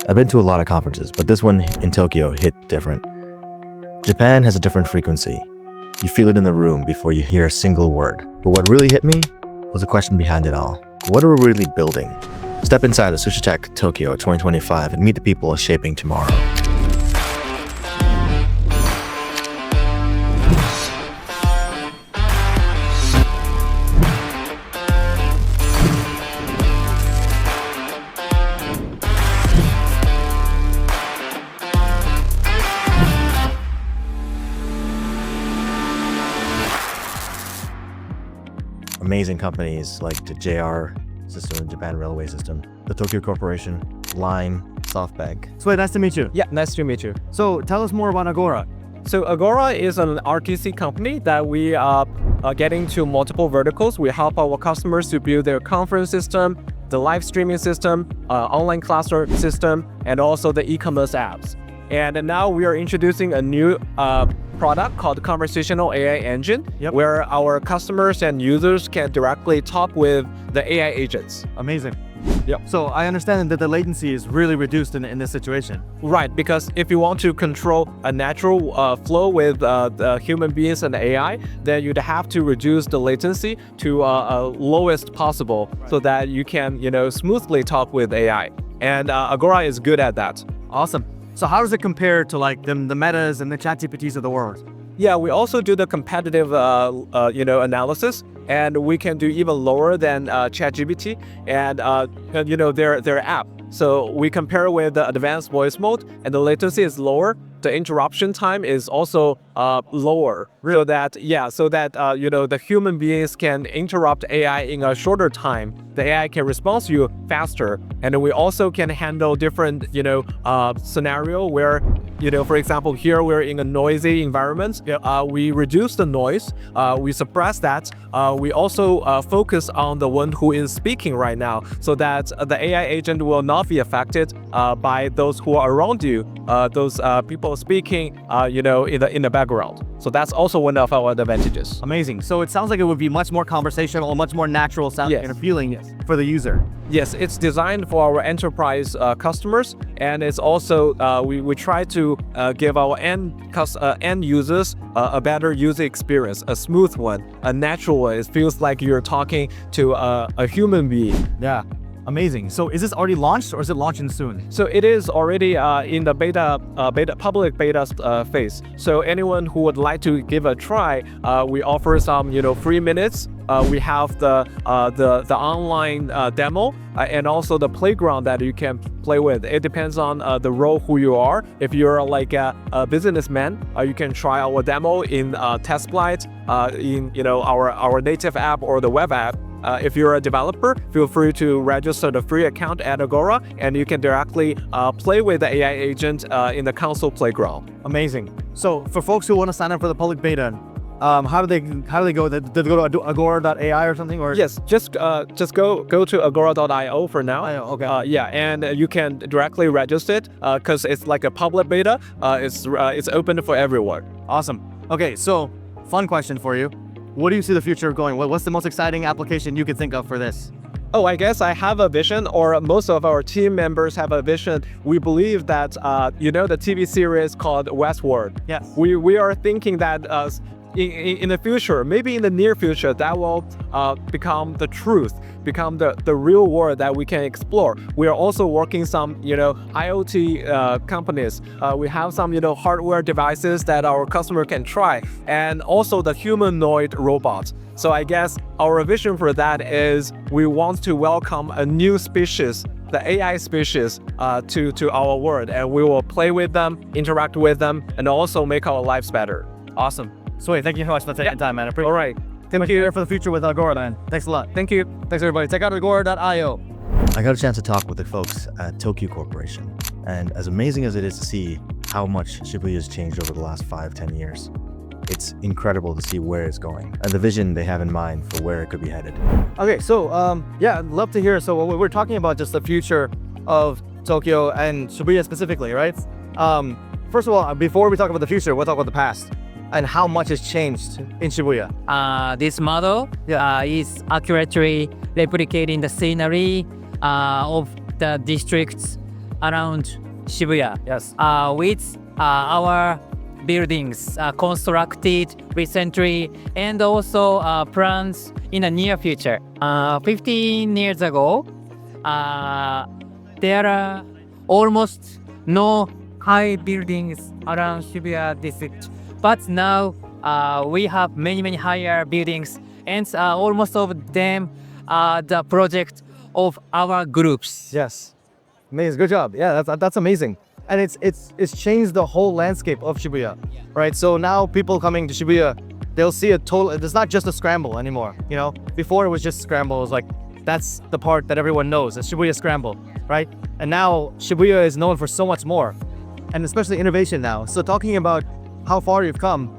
I've been to a lot of conferences, but this one in Tokyo hit different. Japan has a different frequency. You feel it in the room before you hear a single word. But what really hit me was the question behind it all. What are we really building? Step inside the SuShi Tech Tokyo 2025 and meet the people shaping tomorrow. Amazing companies like the JR system, the Japan Railway System, the Tokyo Corporation, Line, SoftBank. So nice to meet you. Yeah, nice to meet you. So tell us more about Agora. So Agora is an RTC company that we are getting to multiple verticals. We help our customers to build their conference system, the live streaming system, online classroom system, and also the e-commerce apps. And now we are introducing a new product called Conversational AI Engine, where our customers and users can directly talk with the AI agents. Amazing. Yep. So I understand that the latency is really reduced in this situation. Right, because if you want to control a natural flow with the human beings and AI, then you'd have to reduce the latency to lowest possible, so that you can, smoothly talk with AI. And Agora is good at that. Awesome. So how does it compare to like the Metas and the ChatGPTs of the world? Yeah, we also do the competitive, analysis, and we can do even lower than ChatGPT and their app. So we compare with the advanced voice mode, and the latency is lower. The interruption time is also lower, so that the human beings can interrupt AI in a shorter time. The AI can respond to you faster, and we also can handle different scenario where for example, here we're in a noisy environment. We reduce the noise, we suppress that. We also focus on the one who is speaking right now, so that the AI agent will not be affected by those who are around you, those people speaking, in the background. So that's also one of our advantages. Amazing. So it sounds like it would be much more conversational, much more natural sounding and feeling for the user. Yes, it's designed for our enterprise customers, and it's also we try to give our end users a better user experience, a smooth one, a natural one. It feels like you're talking to a human being. Yeah. Amazing. So is this already launched, or is it launching soon? So it is already in the public beta phase. So anyone who would like to give a try, we offer some free minutes. We have the online demo and also the playground that you can play with. It depends on the role who you are. If you're like a businessman, you can try our demo in test flight in our native app or the web app. If you're a developer, feel free to register the free account at Agora, and you can directly play with the AI agent in the console playground. Amazing. So for folks who want to sign up for the public beta, how do they go? Do they go to agora.ai or something? Or yes, just go to agora.io for now. Okay. And you can directly register it because it's like a public beta. It's open for everyone. Awesome. Okay, so fun question for you. What do you see the future going? What's the most exciting application you could think of for this? Oh, I guess I have a vision, or most of our team members have a vision. We believe that, the TV series called Westworld. Yes. We are thinking that in the future, maybe in the near future, that will become the truth, become the real world that we can explore. We are also working some, IoT companies. We have some, hardware devices that our customer can try, and also the humanoid robots. So I guess our vision for that is we want to welcome a new species, the AI species, to our world, and we will play with them, interact with them, and also make our lives better. Awesome. Sweet. Thank you so much for taking time, man. I appreciate All right. Thank you for the future with Agora, man. Thanks a lot. Thank you. Thanks, everybody. Check out agora.io. I got a chance to talk with the folks at Tokyo Corporation, and as amazing as it is to see how much Shibuya has changed over the last 5-10 years, it's incredible to see where it's going and the vision they have in mind for where it could be headed. Okay, so I'd love to hear. So we're talking about just the future of Tokyo and Shibuya specifically, right? First of all, before we talk about the future, we'll talk about the past and how much has changed in Shibuya. This model is accurately replicating the scenery of the districts around Shibuya. Yes. With our buildings constructed recently and also plans in the near future. 15 years ago, there are almost no high buildings around Shibuya district. But now we have many higher buildings, and almost of them are the project of our groups. Yes. Amazing. Good job. Yeah, that's amazing. And it's changed the whole landscape of Shibuya, right? So now people coming to Shibuya, they'll see a total. It's not just a scramble anymore. You know, before it was just scramble. It was like that's the part that everyone knows. It's Shibuya scramble, right? And now Shibuya is known for so much more, and especially innovation now. So talking about how far you've come,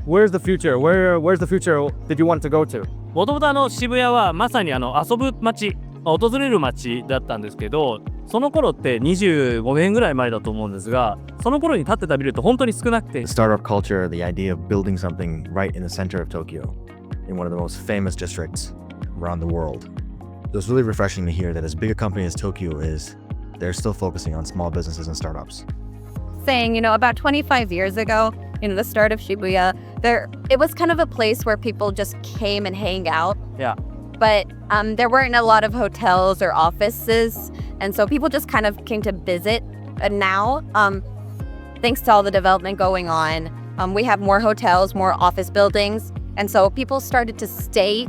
where's the future? Where's the future that you want to go to? もともと渋谷はまさに遊ぶ街、訪れる街だったんですけど、その頃って25年ぐらい前だと思うんですが、その頃に建ってたビルって本当に少なくて、 The startup culture, the idea of building something right in the center of Tokyo, in one of the most famous districts around the world. So it's really refreshing to hear that as big a company as Tokyo is, they're still focusing on small businesses and startups. Saying, about 25 years ago, the start of Shibuya, it was kind of a place where people just came and hang out. Yeah. But there weren't a lot of hotels or offices, and so people just kind of came to visit. And now, thanks to all the development going on, we have more hotels, more office buildings, and so people started to stay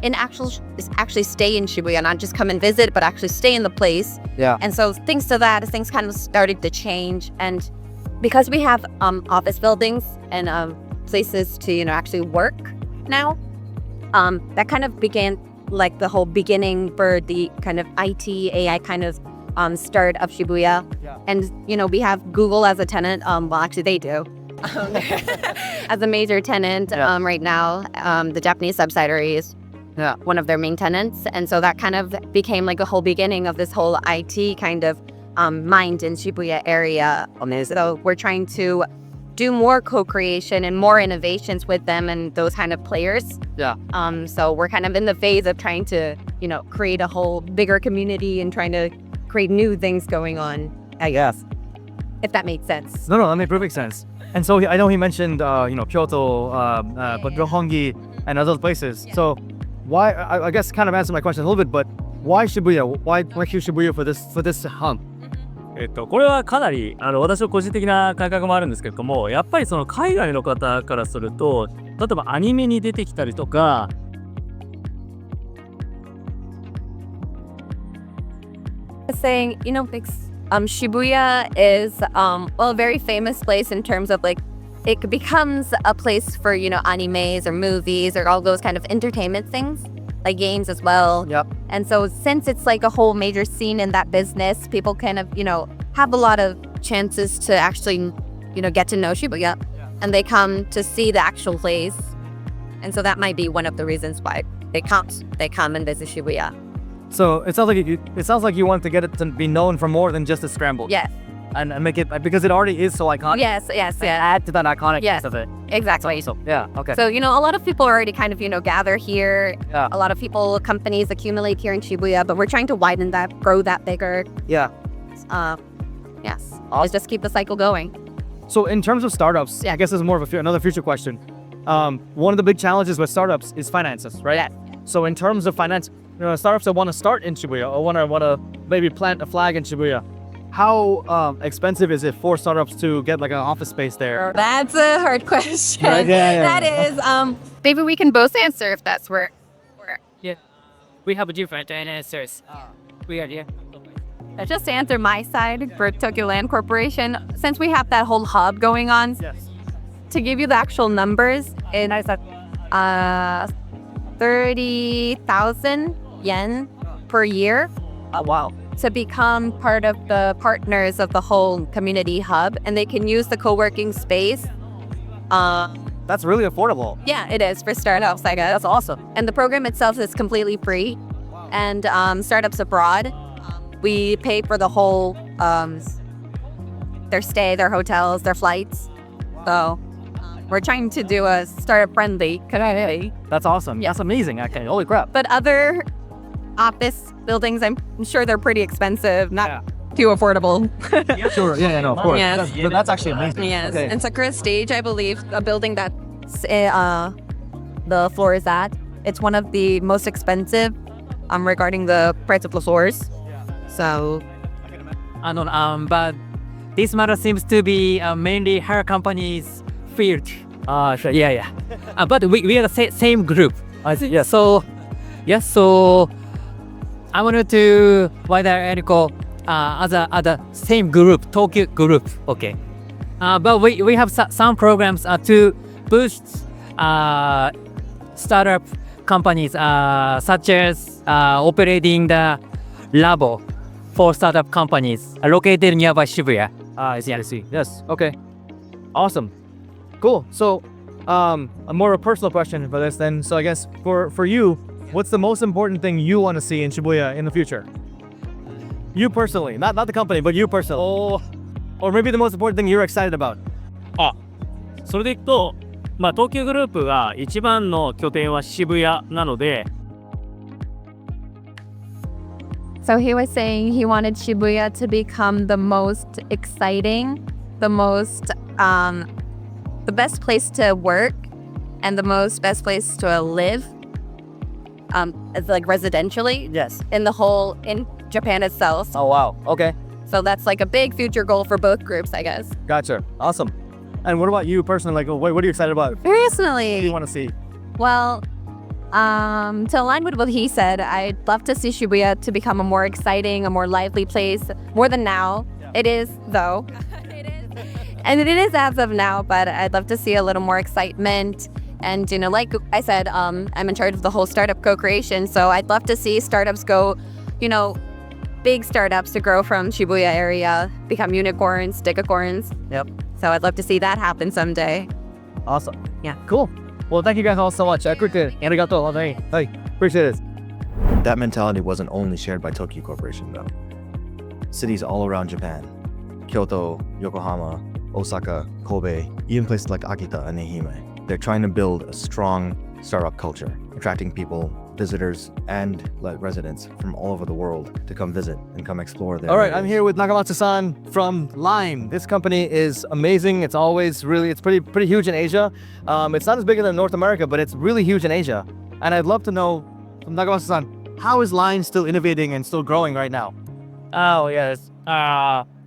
in actually stay in Shibuya, not just come and visit, but actually stay in the place. Yeah. And so thanks to that, things kind of started to change, and because we have office buildings and places to actually work now, that kind of began like the whole beginning for the kind of IT AI kind of start of Shibuya. Yeah. And we have Google as a tenant. Well, actually they do. As a major tenant right now. The Japanese subsidiary is one of their main tenants, and so that kind of became like a whole beginning of this whole IT kind of mind in Shibuya area. So we're trying to do more co-creation and more innovations with them and those kind of players. Yeah. So we're kind of in the phase of trying to, create a whole bigger community and trying to create new things going on, I guess, if that makes sense. No, that made perfect sense. And so I know he mentioned, Kyoto, but Roppongi and other places. Yeah. So why? I guess kind of answer my question a little bit, but why Shibuya? Why choose Shibuya for this hump? これはかなり私の個人的な感覚もあるんですけれども、やっぱりその海外の方からすると、例えばアニメに出てきたりとか、saying, Shibuya is a very famous place in terms of like it becomes a place for animes or movies or all those kind of entertainment things, like games as well. Yep. And so since it's like a whole major scene in that business, people kind of have a lot of chances to actually get to know Shibuya, and they come to see the actual place, and so that might be one of the reasons why they come and visit Shibuya. So it sounds like you want to get it to be known for more than just a scramble. Yes. And make it because it already is so iconic. Yes. Add to that iconic Yes. piece of it. Exactly. So yeah. Okay. So, a lot of people already kind of, gather here. Yeah. A lot of companies accumulate here in Shibuya, but we're trying to widen that, grow that bigger. Yeah. Yes. Always just keep the cycle going. So in terms of startups, I guess this is more of another future question. One of the big challenges with startups is finances, right? Yes. So in terms of finance, startups that want to start in Shibuya or want to maybe plant a flag in Shibuya, how expensive is it for startups to get like an office space there? That's a hard question. Right, yeah. That is, maybe we can both answer if that's where. We have different answers. We are here. Just to answer my side for Tokyo Land Corporation, since we have that whole hub going on, Yes. to give you the actual numbers, and I said 30,000 yen per year. Oh, wow. To become part of the partners of the whole community hub, and they can use the co-working space. That's really affordable. Yeah, it is for startups, I guess. That's awesome. And the program itself is completely free. And startups abroad, we pay for the whole, their stay, their hotels, their flights. So we're trying to do a startup-friendly community. That's awesome. Yeah. That's amazing. Okay. Holy crap. But other office buildings, I'm sure they're pretty expensive. Not too affordable. Sure. Yeah, no, of course. Yes. That's actually amazing. Yes. Okay. And Sakura Stage, I believe, a building that The floor is that. It's one of the most expensive regarding the price of the floors. So, but this matter seems to be mainly her company's field. Sure, yeah. But we are the same group. Yes. So I wanted to write an article as a same group, Tokyo group. Okay. But we have some programs to boost startup companies such as operating the labo for startup companies located nearby Shibuya. I see. Yes. Okay. Awesome. Cool. So, a more personal question for this then. So I guess for you, what's the most important thing you want to see in Shibuya in the future? You personally, not the company, but you personally. Or maybe the most important thing you're excited about. それでいくと、東急グループが一番の拠点は渋谷なので、 so he was saying he wanted Shibuya to become the most exciting, the most, the best place to work, and the best place to live. It's like residentially. Yes. In Japan itself. Oh wow. Okay. So that's like a big future goal for both groups, I guess. Gotcha. Awesome. And what about you personally? Like, what are you excited about? What do you Personally, want to see? well, to align with what he said, I'd love to see Shibuya to become a more exciting, a more lively place, more than now. It is, though. It is. And it is as of now, but I'd love to see a little more excitement. And, like I said, I'm in charge of the whole startup co-creation, so I'd love to see startups go, big startups to grow from Shibuya area, become unicorns, decacorns. Yep. So I'd love to see that happen someday. Awesome. Yeah. Cool. Well, thank you guys all so much. Appreciate it. Arigato. Hey, appreciate it. That mentality wasn't only shared by Tokyo Corporation, though. Cities all around Japan, Kyoto, Yokohama, Osaka, Kobe, even places like Akita and Ehime, they're trying to build a strong startup culture, attracting people, visitors, and residents from all over the world to come visit and come explore their All right, areas. I'm here with Nagamatsu-san from Line. This company is amazing. It's always it's pretty huge in Asia. It's not as big in North America, but it's really huge in Asia. And I'd love to know from Nagamatsu-san, how is Line still innovating and still growing right now? Oh yes.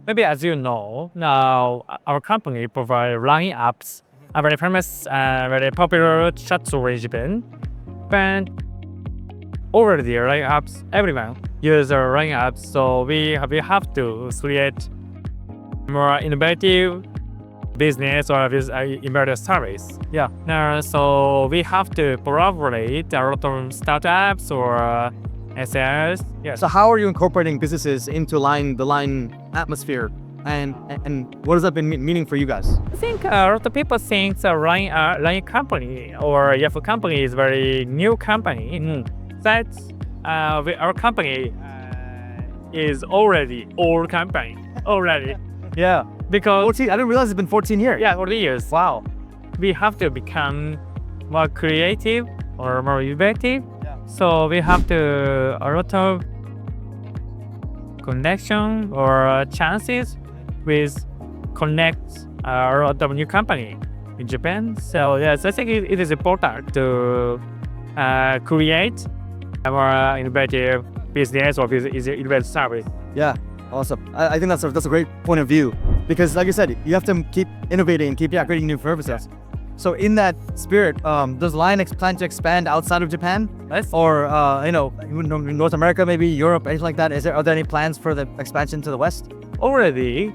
Maybe as you know, now our company provides Line apps, a very famous, very popular chat tool in Japan. But already Line apps, everyone uses Line apps, so we have to create more innovative business or innovative service. Yeah. So we have to collaborate a lot of startups or SaaS. Yes. So how are you incorporating businesses into the Line atmosphere? And what has that been meaning for you guys? I think a lot of people think the Line company or Yahoo company is very new company. That our company is already old company already. Yeah. Because 14. I didn't realize it's been 14 years. yeah, 40 years. Wow. We have to become more creative or more innovative. Yeah. So we have to a lot of connection or chances with connect a lot of new company in Japan. So yes, I think it is important to create a more innovative business or innovative service. Yeah. Awesome. I think that's a great point of view because, like you said, you have to keep innovating, keep creating new services. So in that spirit, does Line plan to expand outside of Japan? Yes. Or North America, maybe Europe, anything like that? Are there any plans for the expansion to the West? Already,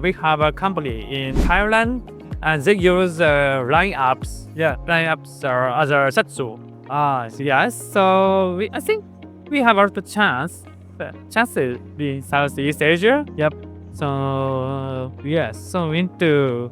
we have a company in Thailand, and they use Line apps. Yeah, Line apps are other satsu. Yes. So I think we have a lot of chances in Southeast Asia. Yep. So yes, so we need to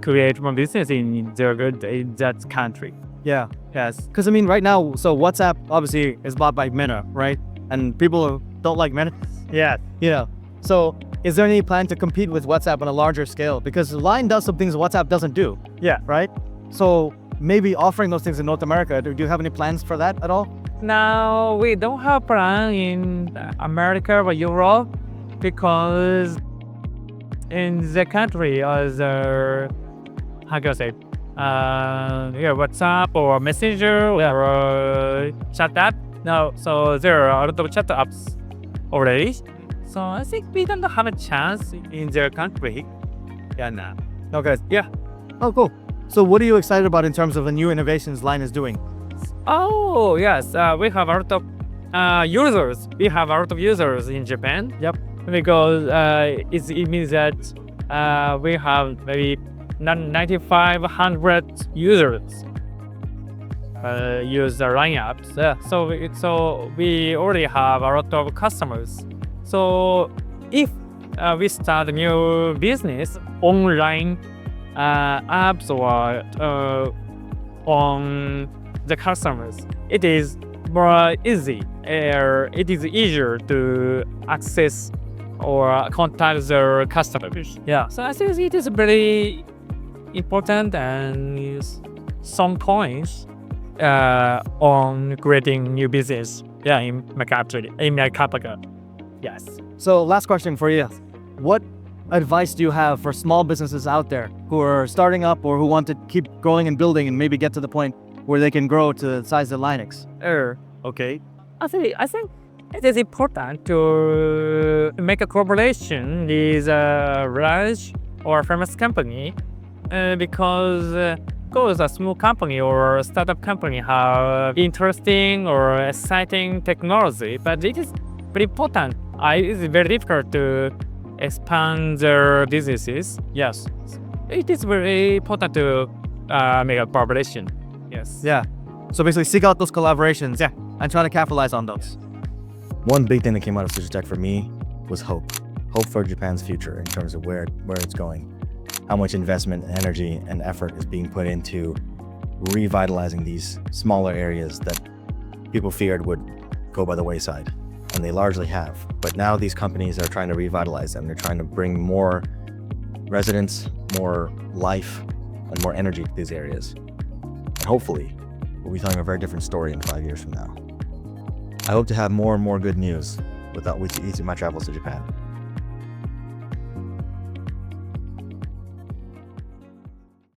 create more business in that country. Yeah. Yes. Because I mean, right now, so WhatsApp obviously is bought by Meta, right? And people don't like Meta. Yeah. Yeah. So is there any plan to compete with WhatsApp on a larger scale? Because Line does some things WhatsApp doesn't do. Yeah. Right? So maybe offering those things in North America, do you have any plans for that at all? Now we don't have plan in America or Europe, because in the country, how can I say, WhatsApp or Messenger or chat app. No, so there are a lot of chat apps already. So I think we don't have a chance in their country. Yeah, now. Okay. Yeah. Oh, cool. So what are you excited about in terms of the new innovations Line is doing? Oh, yes. We have a lot of users. We have a lot of users in Japan. Yep. Because it means that we have maybe 9,500 users use the Line apps. Yeah. So we already have a lot of customers. So if we start a new business online apps or on the customers, it is more easy. It is easier to access or contact their customers. Yeah. So I think it is very important and some points on creating new business. Yeah, in my country, in my capital. Yes. So last question for you. What advice do you have for small businesses out there who are starting up or who want to keep growing and building and maybe get to the point where they can grow to the size of Linux? Okay. I think it is important to make a cooperation with a large or famous company because a small company or a startup company have interesting or exciting technology, but it is very important. It's very difficult to expand their businesses. Yes, it is very important to make a collaboration. Yes. Yeah. So basically seek out those collaborations and try to capitalize on those. One big thing that came out of SuShi Tech for me was hope. Hope for Japan's future in terms of where it's going. How much investment, energy, and effort is being put into revitalizing these smaller areas that people feared would go by the wayside. And they largely have. But now these companies are trying to revitalize them. They're trying to bring more residents, more life, and more energy to these areas. And hopefully, we'll be telling a very different story in 5 years from now. I hope to have more and more good news with each of my travels to Japan.